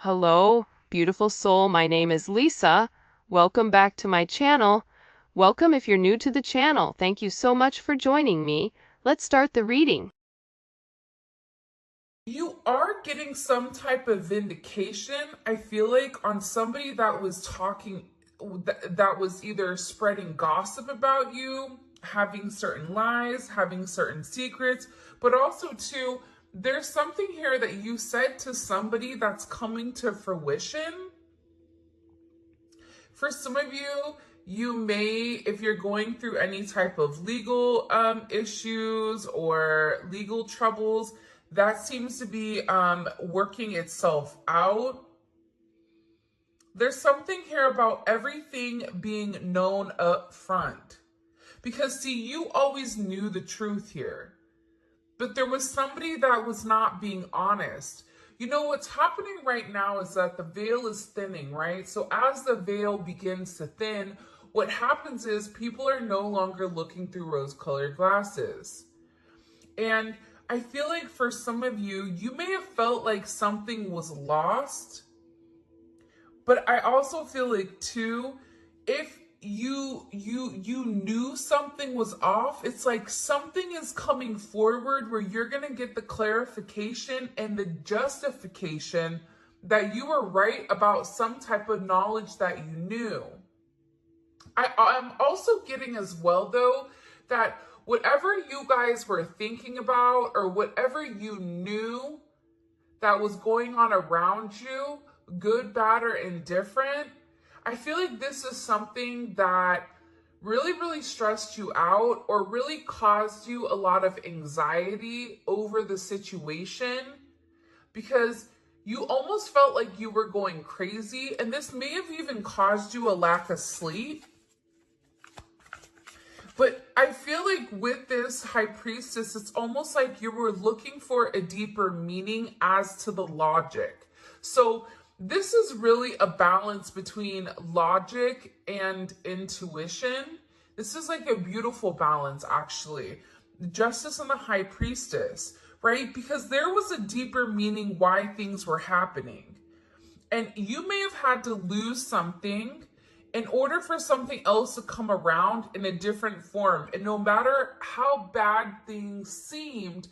Hello, beautiful soul. My name is Lisa. Welcome back to my channel. Welcome if you're new to the channel. Thank you so much for joining me. Let's start the reading. You are getting some type of vindication, I feel like, on somebody that was that was either spreading gossip about you, having certain lies, having certain secrets, but also, too, there's something here that you said to somebody that's coming to fruition. For some of you, you may, if you're going through any type of legal issues or legal troubles, that seems to be working itself out. There's something here about everything being known up front. Because, see, you always knew the truth here. But there was somebody that was not being honest. You know, what's happening right now is that the veil is thinning, right? So as the veil begins to thin, what happens is people are no longer looking through rose-colored glasses. And I feel like for some of you, you may have felt like something was lost. But I also feel like, too, if you knew something was off, it's like something is coming forward where you're going to get the clarification and the justification that you were right about some type of knowledge that you knew. I'm also getting as well, though, that whatever you guys were thinking about or whatever you knew that was going on around you, good, bad, or indifferent, I feel like this is something that really, really stressed you out or really caused you a lot of anxiety over the situation because you almost felt like you were going crazy, and this may have even caused you a lack of sleep. But I feel like with this High Priestess, it's almost like you were looking for a deeper meaning as to the logic. So this is really a balance between logic and intuition. This is like a beautiful balance, actually. Justice and the High Priestess, right? Because there was a deeper meaning why things were happening. And you may have had to lose something in order for something else to come around in a different form. And no matter how bad things seemed,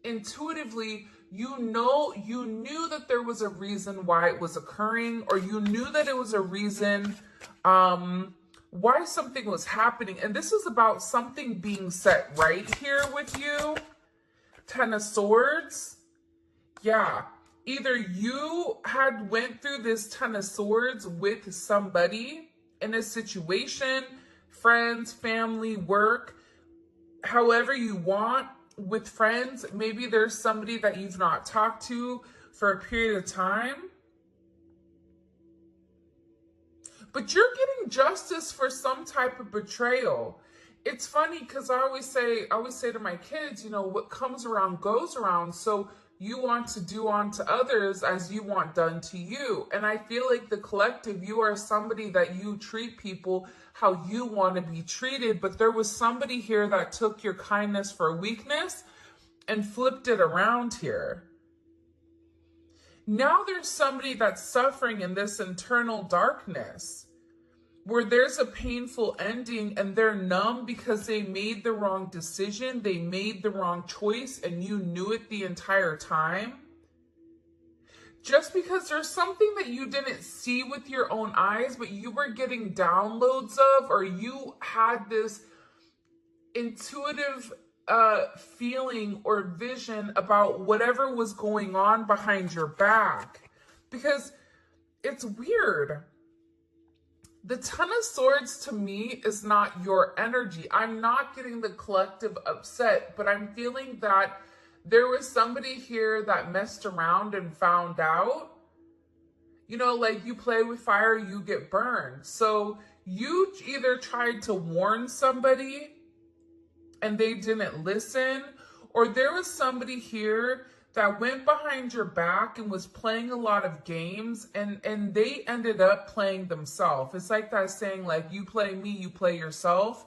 intuitively, you knew that there was a reason why it was occurring, or you knew that it was a reason why something was happening. And this is about something being set right here with you. Ten of Swords. Yeah. Either you had went through this Ten of Swords with somebody in a situation, friends, family, work, however you want. With friends, maybe there's somebody that you've not talked to for a period of time. But you're getting justice for some type of betrayal. It's funny because I always say to my kids, you know, what comes around goes around. So you want to do unto others as you want done to you. And I feel like the collective, you are somebody that you treat people how you want to be treated. But there was somebody here that took your kindness for weakness and flipped it around here. Now there's somebody that's suffering in this internal darkness where there's a painful ending and they're numb because they made the wrong decision, they made the wrong choice, and you knew it the entire time. Just because there's something that you didn't see with your own eyes, but you were getting downloads of, or you had this intuitive feeling or vision about whatever was going on behind your back. Because it's weird. The Ten of Swords to me is not your energy. I'm not getting the collective upset, but I'm feeling that there was somebody here that messed around and found out. You know, like you play with fire, you get burned. So you either tried to warn somebody and they didn't listen, or there was somebody here that went behind your back and was playing a lot of games, and they ended up playing themselves. It's like that saying, like, you play me, you play yourself.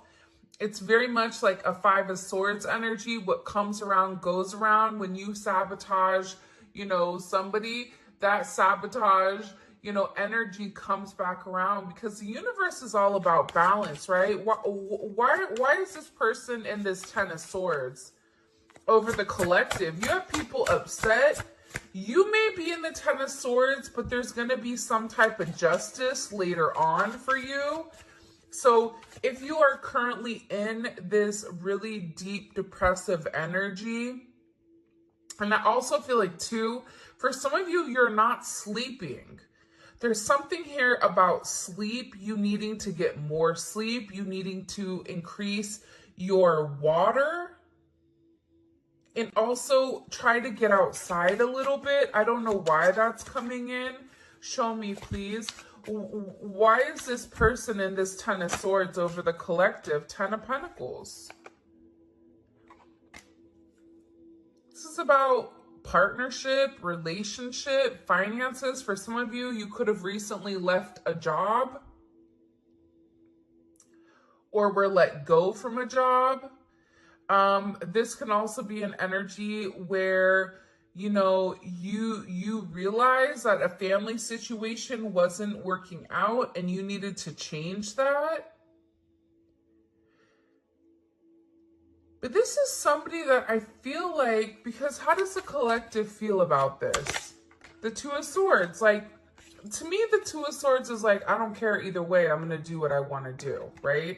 It's very much like a Five of Swords energy. What comes around goes around. When you sabotage, you know, somebody, that sabotage, energy comes back around, because the universe is all about balance, right? Why is this person in this Ten of Swords over the collective? You have people upset. You may be in the Ten of Swords, but there's going to be some type of justice later on for you. So if you are currently in this really deep depressive energy, and I also feel like too, for some of you, you're not sleeping. There's something here about sleep, you needing to get more sleep, you needing to increase your water, and also try to get outside a little bit. I don't know why that's coming in. Show me, please. Why is this person in this Ten of Swords over the collective? Ten of Pentacles. This is about partnership, relationship, finances. For some of you, you could have recently left a job or were let go from a job. This can also be an energy where, you realize that a family situation wasn't working out and you needed to change that. But this is somebody that I feel like, because how does the collective feel about this? The Two of Swords, like, to me, the Two of Swords is like, I don't care either way. I'm going to do what I want to do, right?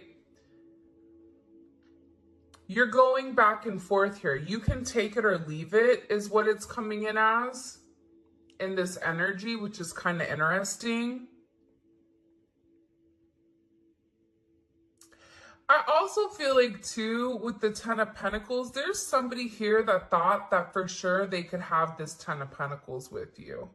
You're going back and forth here. You can take it or leave it is what it's coming in as in this energy, which is kind of interesting. I also feel like too, with the Ten of Pentacles, there's somebody here that thought that for sure they could have this Ten of Pentacles with you.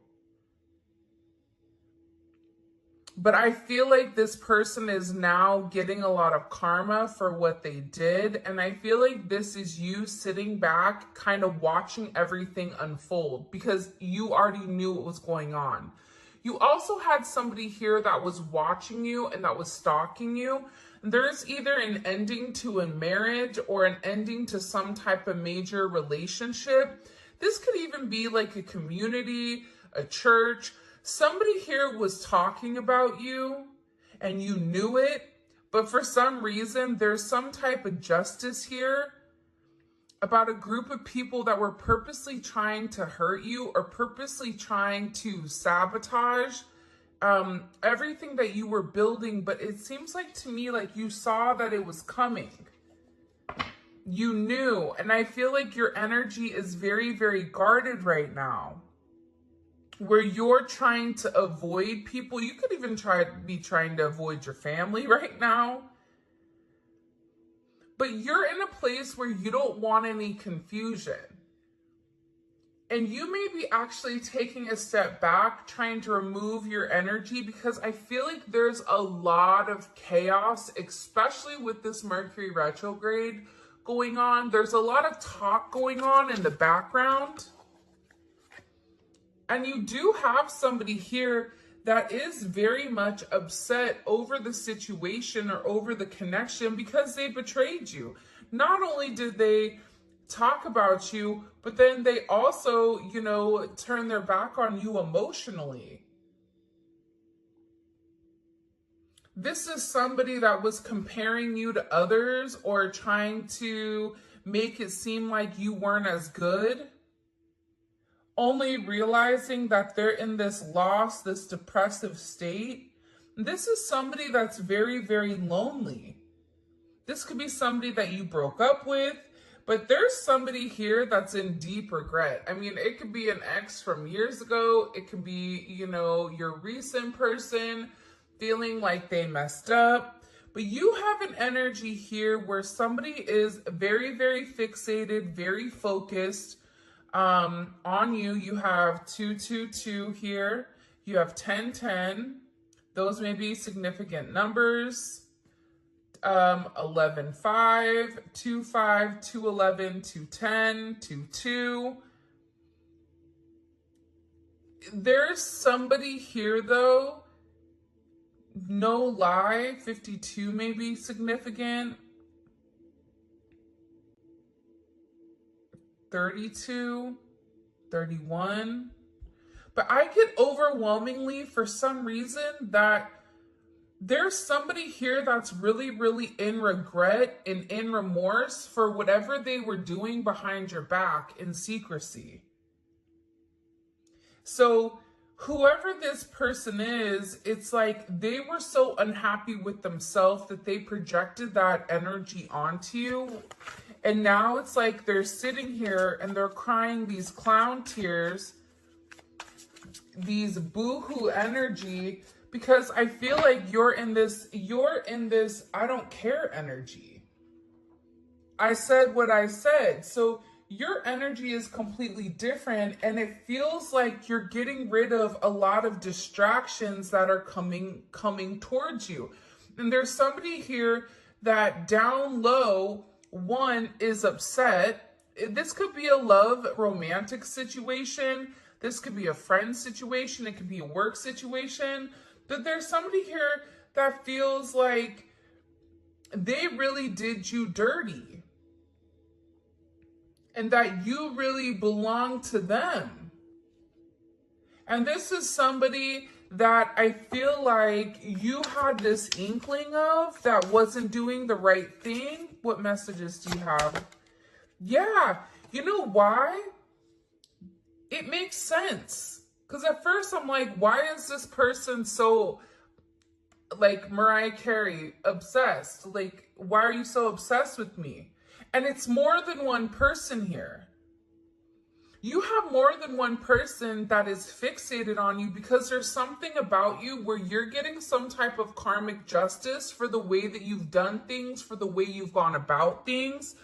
But I feel like this person is now getting a lot of karma for what they did. And I feel like this is you sitting back, kind of watching everything unfold because you already knew what was going on. You also had somebody here that was watching you and that was stalking you. There's either an ending to a marriage or an ending to some type of major relationship. This could even be like a community, a church. Somebody here was talking about you and you knew it, but for some reason, there's some type of justice here about a group of people that were purposely trying to hurt you or purposely trying to sabotage everything that you were building. But it seems like to me, like you saw that it was coming. You knew, and I feel like your energy is very, very guarded right now, where you're trying to avoid people. You could even be trying to avoid your family right now. But you're in a place where you don't want any confusion. And you may be actually taking a step back, trying to remove your energy, because I feel like there's a lot of chaos, especially with this Mercury retrograde going on. There's a lot of talk going on in the background. And you do have somebody here that is very much upset over the situation or over the connection because they betrayed you. Not only did they talk about you, but then they also, turn their back on you emotionally. This is somebody that was comparing you to others or trying to make it seem like you weren't as good, only realizing that they're in this loss, this depressive state. This is somebody that's very, very lonely. This could be somebody that you broke up with, but there's somebody here that's in deep regret. I mean, it could be an ex from years ago. It could be, your recent person feeling like they messed up. But you have an energy here where somebody is very, very fixated, very focused on you. You have 222 here. You have 1010. Those may be significant numbers. 11, 5, 2, 5, 2, 11, 2, 10, 2, 2. There's somebody here though, no lie, 52 may be significant. 32, 31. But I get overwhelmingly, for some reason, that there's somebody here that's really, really in regret and in remorse for whatever they were doing behind your back in secrecy. So whoever this person is, it's like they were so unhappy with themselves that they projected that energy onto you. And now it's like they're sitting here and they're crying these clown tears, these boohoo energy, because I feel like you're in this I don't care energy. I said what I said. So your energy is completely different, and it feels like you're getting rid of a lot of distractions that are coming towards you. And there's somebody here that down low, one, is upset. This could be a love romantic situation. This could be a friend situation. It could be a work situation. But there's somebody here that feels like they really did you dirty and that you really belong to them. And this is somebody that I feel like you had this inkling of that wasn't doing the right thing. What messages do you have? Yeah, you know why? It makes sense. Because at first I'm like, why is this person so, like Mariah Carey, obsessed? Like, why are you so obsessed with me? And it's more than one person here. You have more than one person that is fixated on you because there's something about you where you're getting some type of karmic justice for the way that you've done things, for the way you've gone about things,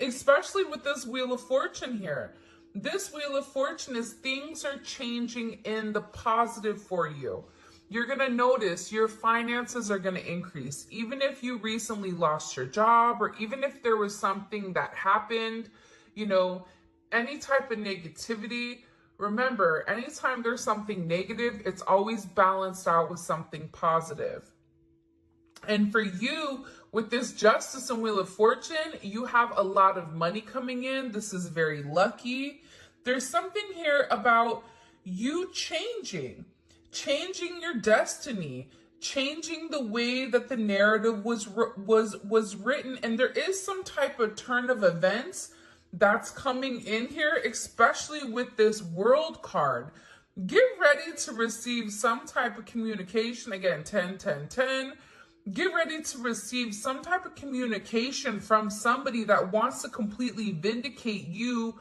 especially with this Wheel of Fortune here. This Wheel of Fortune is things are changing in the positive for you. You're going to notice your finances are going to increase. Even if you recently lost your job, or even if there was something that happened, you know, any type of negativity. Remember, anytime there's something negative, it's always balanced out with something positive. And for you, with this Justice and Wheel of Fortune, you have a lot of money coming in. This is very lucky. There's something here about you changing your destiny, changing the way that the narrative was written. And there is some type of turn of events that's coming in here, especially with this World card. Get ready to receive some type of communication. Again, 10, 10, 10. Get ready to receive some type of communication from somebody that wants to completely vindicate you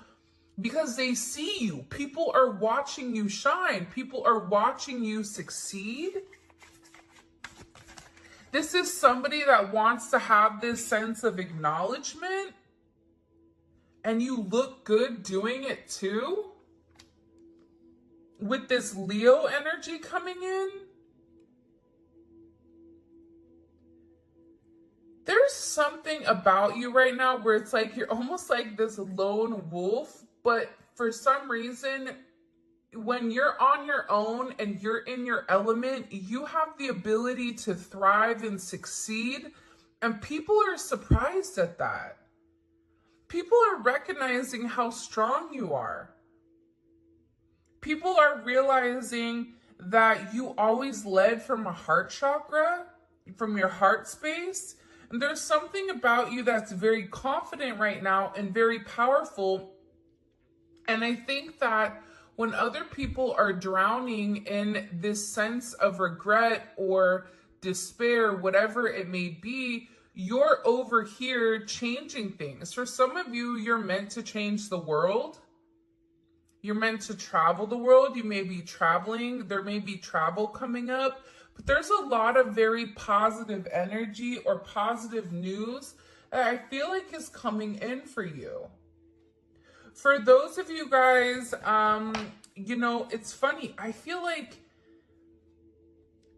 because they see you. People are watching you shine. People are watching you succeed. This is somebody that wants to have this sense of acknowledgement, and you look good doing it too. With this Leo energy coming in, there's something about you right now where it's like you're almost like this lone wolf, but for some reason, when you're on your own and you're in your element, you have the ability to thrive and succeed, and people are surprised at that. People are recognizing how strong you are. People are realizing that you always led from a heart chakra, from your heart space. And there's something about you that's very confident right now and very powerful. And I think that when other people are drowning in this sense of regret or despair, whatever it may be, you're over here changing things. For some of you, you're meant to change the world. You're meant to travel the world. You may be traveling. There may be travel coming up. But there's a lot of very positive energy or positive news that I feel like is coming in for you. For those of you guys, you know, it's funny. I feel like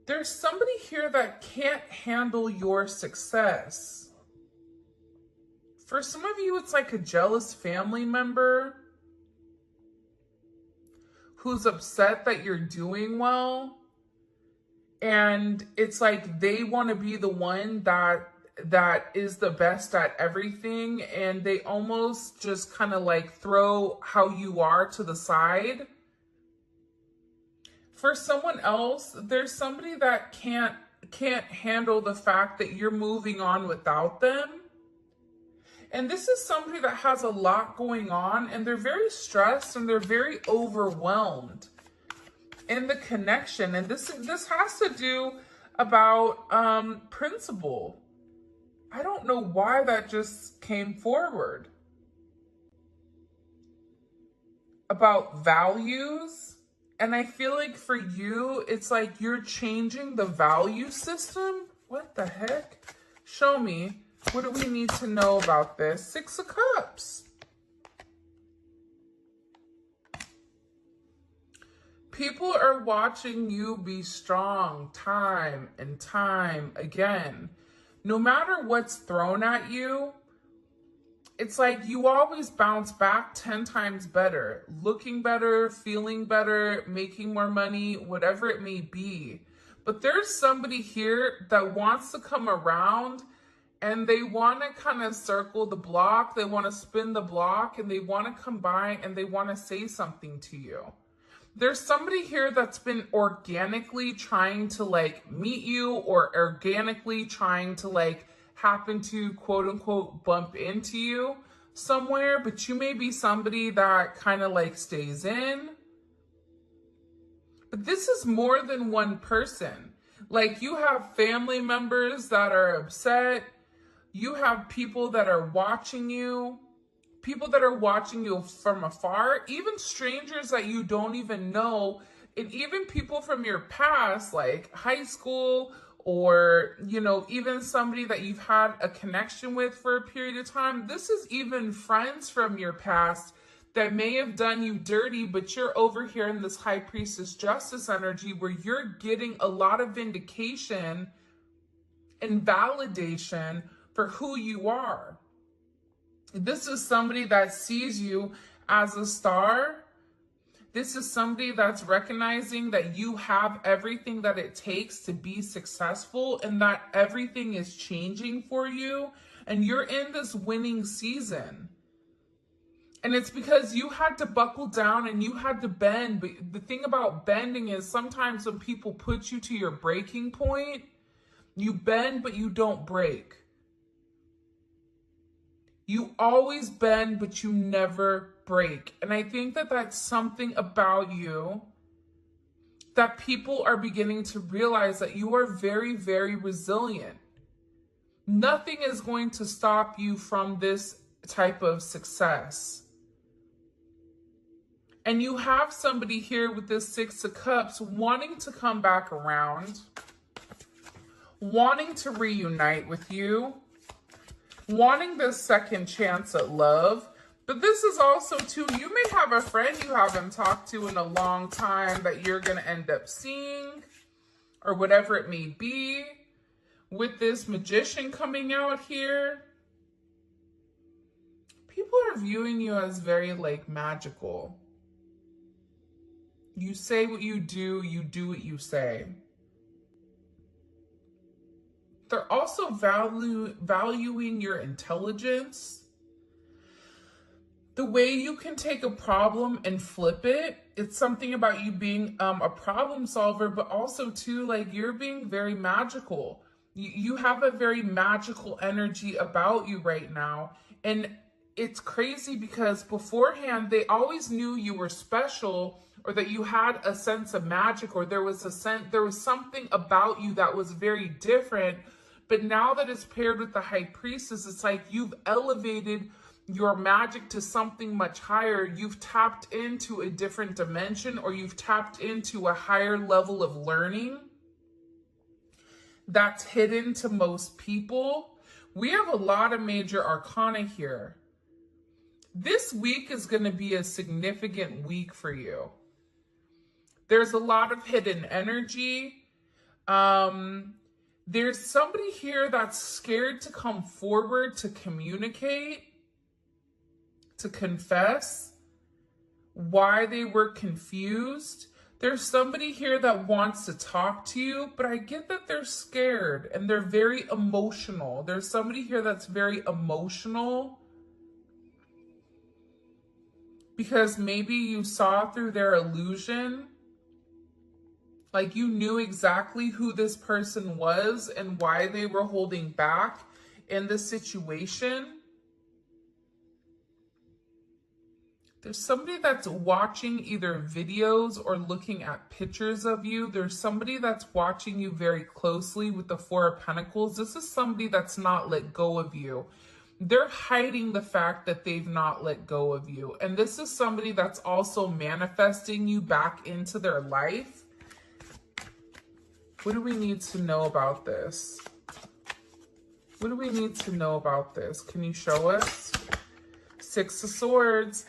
there's somebody here that can't handle your success. For some of you, it's like a jealous family member who's upset that you're doing well. And it's like they want to be the one that is the best at everything. And they almost just kind of like throw how you are to the side. For someone else, there's somebody that can't handle the fact that you're moving on without them. And this is somebody that has a lot going on, and they're very stressed and they're very overwhelmed in the connection. And this has to do about principle. I don't know why that just came forward. About values. And I feel like for you, it's like you're changing the value system. What the heck? Show me. What do we need to know about this? Six of Cups. People are watching you be strong time and time again. No matter what's thrown at you, it's like you always bounce back 10 times better, looking better, feeling better, making more money, whatever it may be. But there's somebody here that wants to come around and they want to kind of circle the block. They want to spin the block and they want to come by and they want to say something to you. There's somebody here that's been organically trying to like meet you or organically trying to like happen to quote unquote bump into you somewhere, but you may be somebody that kind of like stays in. But this is more than one person. Like you have family members that are upset. You have people that are watching you. People that are watching you from afar, even strangers that you don't even know, and even people from your past, like high school, or, you know, even somebody that you've had a connection with for a period of time. This is even friends from your past that may have done you dirty, but you're over here in this High Priestess Justice energy where you're getting a lot of vindication and validation for who you are. This is somebody that sees you as a star. This is somebody that's recognizing that you have everything that it takes to be successful and that everything is changing for you. And you're in this winning season. And it's because you had to buckle down and you had to bend. But the thing about bending is sometimes when people put you to your breaking point, you bend, but you don't break. You always bend, but you never break. And I think that that's something about you that people are beginning to realize, that you are very, very resilient. Nothing is going to stop you from this type of success. And you have somebody here with this Six of Cups wanting to come back around, wanting to reunite with you, wanting this second chance at love. But this is also too, you may have a friend you haven't talked to in a long time that you're going to end up seeing, or whatever it may be, with this Magician coming out here. People are viewing you as very like magical. You say what you do what you say. They're also valuing your intelligence. The way you can take a problem and flip it. It's something about you being a problem solver, but also too, like you're being very magical. You have a very magical energy about you right now. And it's crazy because beforehand, they always knew you were special, or that you had a sense of magic, or there was something about you that was very different. But now that it's paired with the High Priestess, it's like you've elevated your magic to something much higher. You've tapped into a different dimension, or you've tapped into a higher level of learning that's hidden to most people. We have a lot of major arcana here. This week is going to be a significant week for you. There's a lot of hidden energy. There's somebody here that's scared to come forward to communicate, to confess why they were confused. There's somebody here that wants to talk to you, but I get that they're scared and they're very emotional. There's somebody here that's very emotional because maybe you saw through their illusion. Like you knew exactly who this person was and why they were holding back in the situation. There's somebody that's watching either videos or looking at pictures of you. There's somebody that's watching you very closely with the Four of Pentacles. This is somebody that's not let go of you. They're hiding the fact that they've not let go of you. And this is somebody that's also manifesting you back into their life. What do we need to know about this? What do we need to know about this? Can you show us? Six of Swords.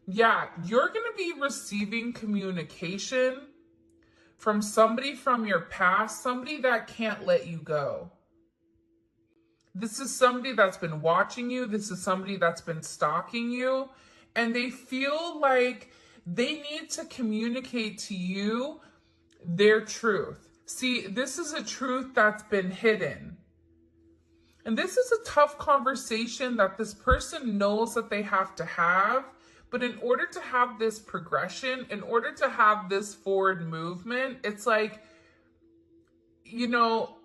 Yeah, you're going to be receiving communication from somebody from your past, somebody that can't let you go. This is somebody that's been watching you. This is somebody that's been stalking you. And they feel like they need to communicate to you their truth. See, this is a truth that's been hidden. And this is a tough conversation that this person knows that they have to have. But in order to have this progression, in order to have this forward movement, it's like, you know,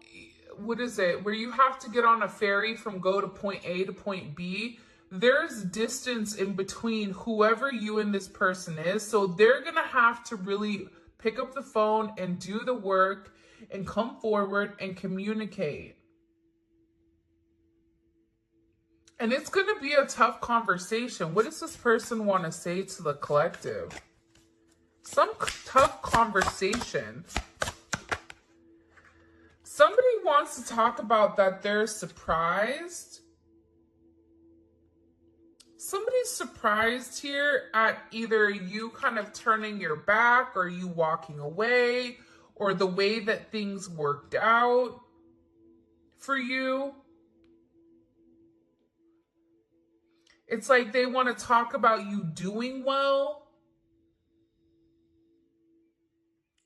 what is it? Where you have to get on a ferry from go to point A to point B. There's distance in between whoever you and this person is. So they're going to have to really pick up the phone and do the work and come forward and communicate. And it's going to be a tough conversation. What does this person want to say to the collective? Some tough conversation. Somebody wants to talk about that they're surprised. Somebody's surprised here at either you kind of turning your back or you walking away or the way that things worked out for you. It's like they want to talk about you doing well.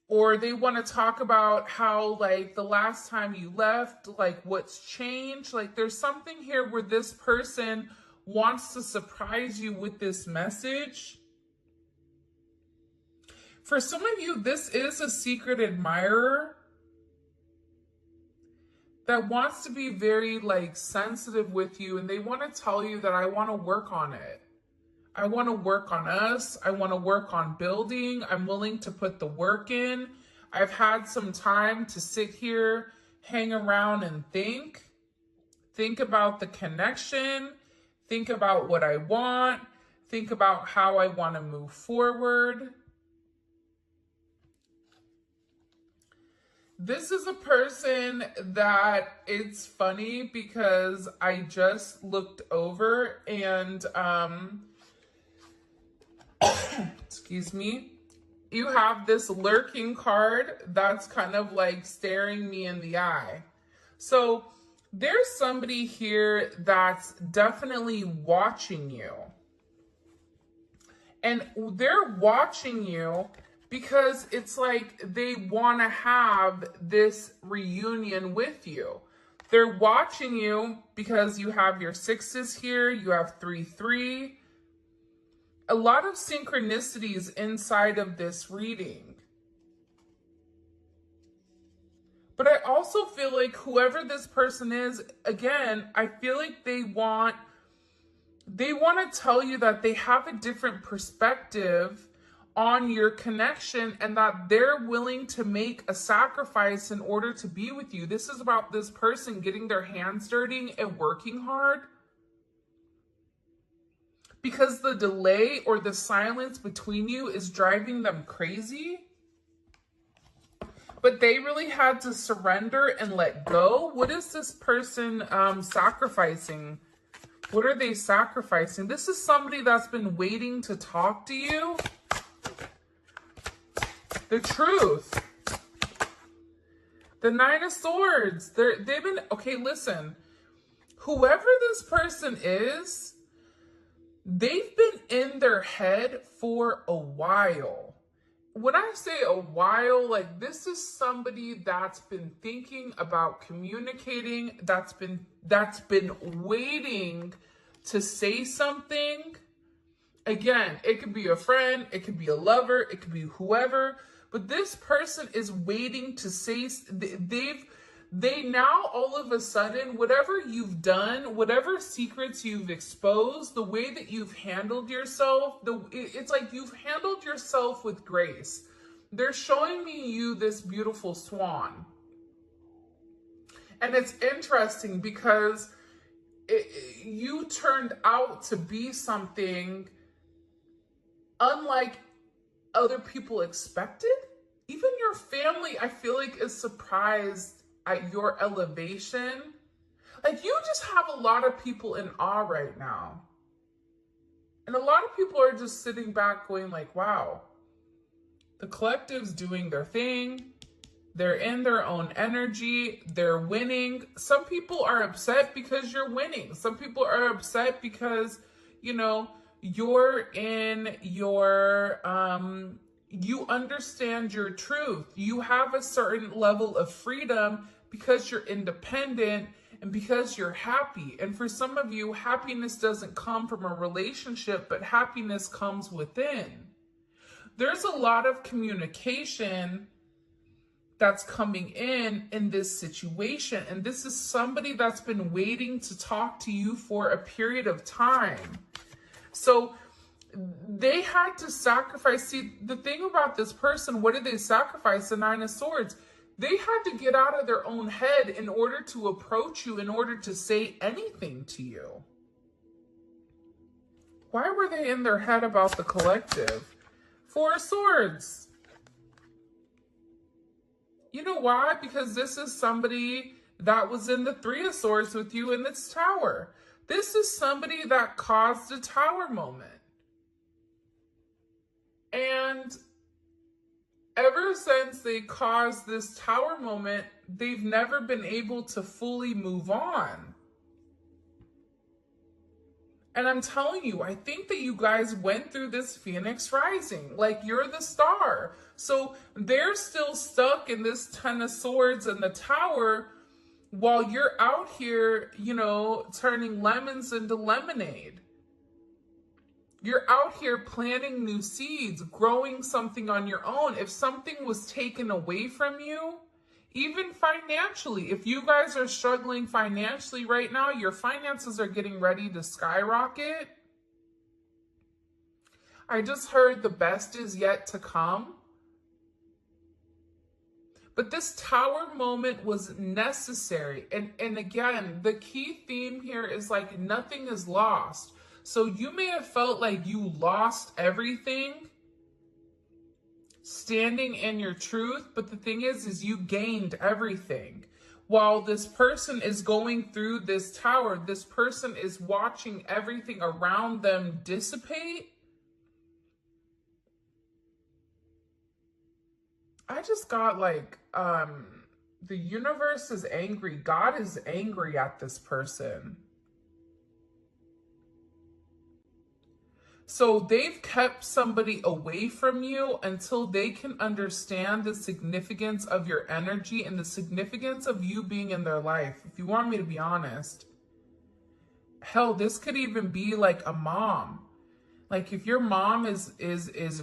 Or they want to talk about how, like, the last time you left, like, what's changed. Like, there's something here where this person wants to surprise you with this message. For some of you, this is a secret admirer that wants to be very, like, sensitive with you, and they want to tell you that I want to work on it. I want to work on us. I want to work on building. I'm willing to put the work in. I've had some time to sit here, hang around and think. Think about the connection. Think about what I want. Think about how I want to move forward. This is a person that it's funny because I just looked over and, excuse me, you have this lurking card that's kind of like staring me in the eye. So there's somebody here that's definitely watching you. And they're watching you because it's like they want to have this reunion with you. They're watching you because you have your sixes here, you have 3-3. A lot of synchronicities inside of this reading. But I also feel like whoever this person is, again, I feel like they want to tell you that they have a different perspective on your connection and that they're willing to make a sacrifice in order to be with you. This is about this person getting their hands dirty and working hard. Because the delay or the silence between you is driving them crazy. But they really had to surrender and let go. What is this person sacrificing? What are they sacrificing? This is somebody that's been waiting to talk to you. The truth. The Nine of Swords. They've been, okay, listen. Whoever this person is, they've been in their head for a while. When I say a while, like this is somebody that's been thinking about communicating, that's been waiting to say something. Again, it could be a friend, it could be a lover, it could be whoever, But this person is waiting to say, they now all of a sudden, whatever you've done, whatever secrets you've exposed, the way that you've handled yourself, it's like you've handled yourself with grace. They're showing me you this beautiful swan. And it's interesting because you turned out to be something unlike other people expected. Even your family, I feel like, is surprised at your elevation. Like, you just have a lot of people in awe right now. And a lot of people are just sitting back going like, wow, the collective's doing their thing. They're in their own energy. They're winning. Some people are upset because you're winning. Some people are upset because, you know, you're in your, you understand your truth. You have a certain level of freedom because you're independent and because you're happy. And for some of you, happiness doesn't come from a relationship, but happiness comes within. There's a lot of communication that's coming in this situation. And this is somebody that's been waiting to talk to you for a period of time. So they had to sacrifice. See, the thing about this person, what did they sacrifice? The Nine of Swords. They had to get out of their own head in order to approach you, in order to say anything to you. Why were they in their head about the collective? Four of Swords. You know why? Because this is somebody that was in the Three of Swords with you in this tower. This is somebody that caused a tower moment. And ever since they caused this tower moment, they've never been able to fully move on. And I'm telling you, I think that you guys went through this Phoenix rising. Like, you're the star. So they're still stuck in this Ten of Swords and the tower while you're out here, you know, turning lemons into lemonade. You're out here planting new seeds, growing something on your own. If something was taken away from you, even financially, if you guys are struggling financially right now, your finances are getting ready to skyrocket. I just heard the best is yet to come. But this tower moment was necessary. And again, the key theme here is like nothing is lost. So you may have felt like you lost everything standing in your truth, but the thing is you gained everything. While this person is going through this tower, this person is watching everything around them dissipate. I just got like, the universe is angry. God is angry at this person. So they've kept somebody away from you until they can understand the significance of your energy and the significance of you being in their life. If you want me to be honest, hell, this could even be like a mom. Like if your mom is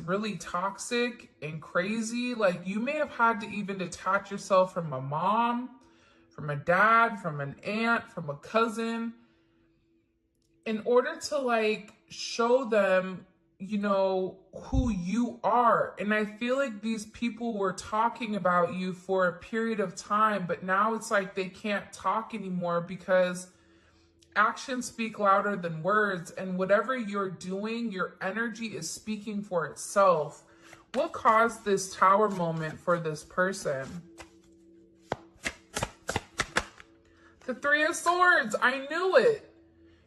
really toxic and crazy, like you may have had to even detach yourself from a mom, from a dad, from an aunt, from a cousin, in order to like show them, you know, who you are. And I feel like these people were talking about you for a period of time, but now it's like they can't talk anymore because actions speak louder than words. And whatever you're doing, your energy is speaking for itself. What caused this tower moment for this person? The Three of Swords. I knew it.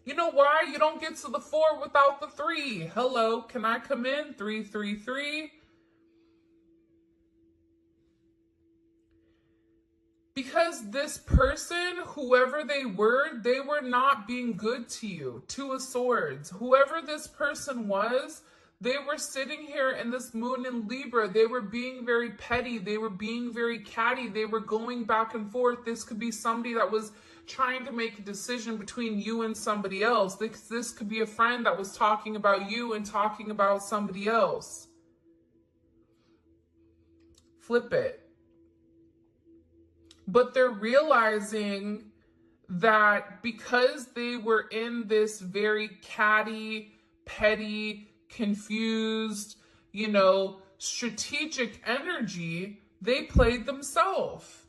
You know why? You don't get to the 4 without the 3. Hello, can I come in? 333. Because this person, whoever they were not being good to you. 2 of Swords. Whoever this person was, they were sitting here in this moon in Libra. They were being very petty. They were being very catty. They were going back and forth. This could be somebody that was trying to make a decision between you and somebody else. This could be a friend that was talking about you and talking about somebody else. flip it. But they're realizing that because they were in this very catty, petty, confused, strategic energy, they played themselves.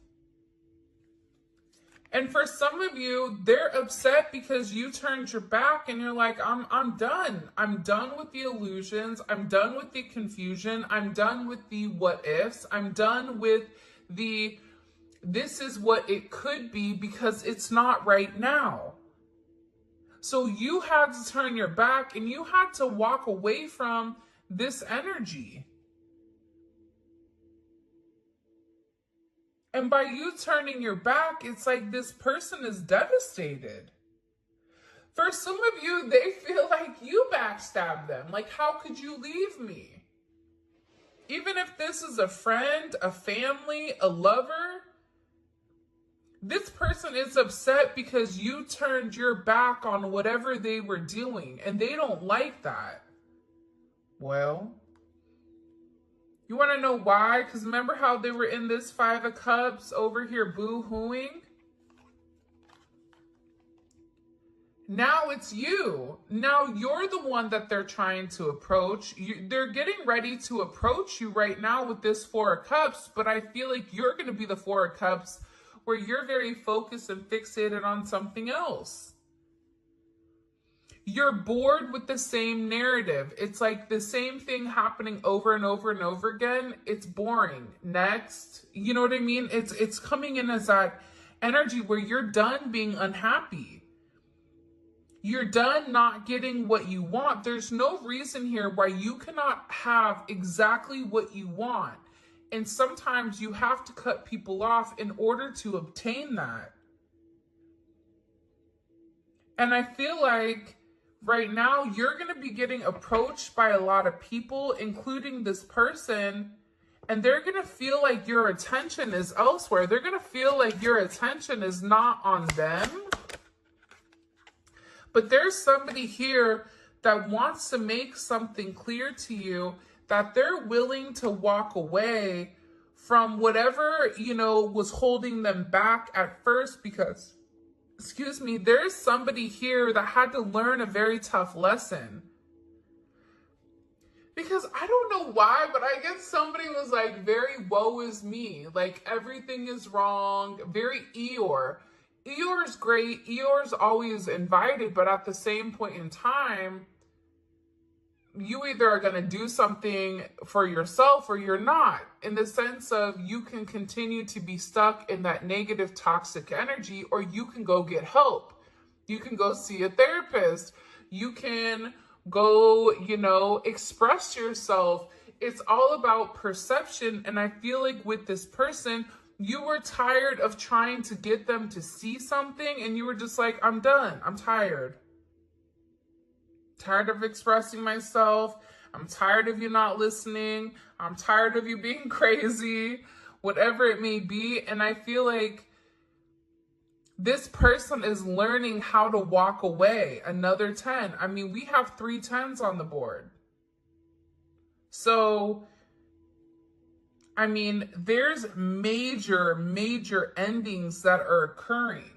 And for some of you, they're upset because you turned your back and you're like, I'm done. I'm done with the illusions. I'm done with the confusion. I'm done with the what ifs. I'm done with the this is what it could be because it's not right now. So you had to turn your back and you had to walk away from this energy. And by you turning your back, it's like this person is devastated. For some of you, they feel like you backstabbed them. Like, how could you leave me? Even if this is a friend, a family, a lover, this person is upset because you turned your back on whatever they were doing, and they don't like that. Well, you want to know why? Because remember how they were in this Five of Cups over here boo-hooing? Now it's you. Now you're the one that they're trying to approach. They're getting ready to approach you right now with this Four of Cups, but I feel like you're going to be the Four of Cups where you're very focused and fixated on something else. You're bored with the same narrative. It's like the same thing happening over and over and over again. It's boring. Next. You know what I mean? It's coming in as that energy where you're done being unhappy. You're done not getting what you want. There's no reason here why you cannot have exactly what you want. And sometimes you have to cut people off in order to obtain that. And I feel like right now, you're going to be getting approached by a lot of people, including this person, and they're going to feel like your attention is elsewhere. They're going to feel like your attention is not on them. But there's somebody here that wants to make something clear to you that they're willing to walk away from whatever, was holding them back at first because there's somebody here that had to learn a very tough lesson. Because I don't know why, but I guess somebody was like very woe is me. Like everything is wrong. Very Eeyore. Eeyore's great. Eeyore's always invited, but at the same point in time, you either are going to do something for yourself or you're not, in the sense of you can continue to be stuck in that negative, toxic energy, or you can go get help. You can go see a therapist. You can go, express yourself. It's all about perception. And I feel like with this person, you were tired of trying to get them to see something, and you were just like, I'm done. I'm tired. Tired of expressing myself. I'm tired of you not listening. I'm tired of you being crazy, whatever it may be. And I feel like this person is learning how to walk away. Another 10. I mean, we have 3 10s on the board. So, I mean, there's major, major endings that are occurring.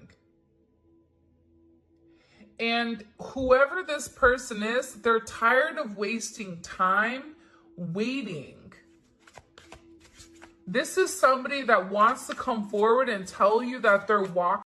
And whoever this person is, they're tired of wasting time waiting. This is somebody that wants to come forward and tell you that they're walking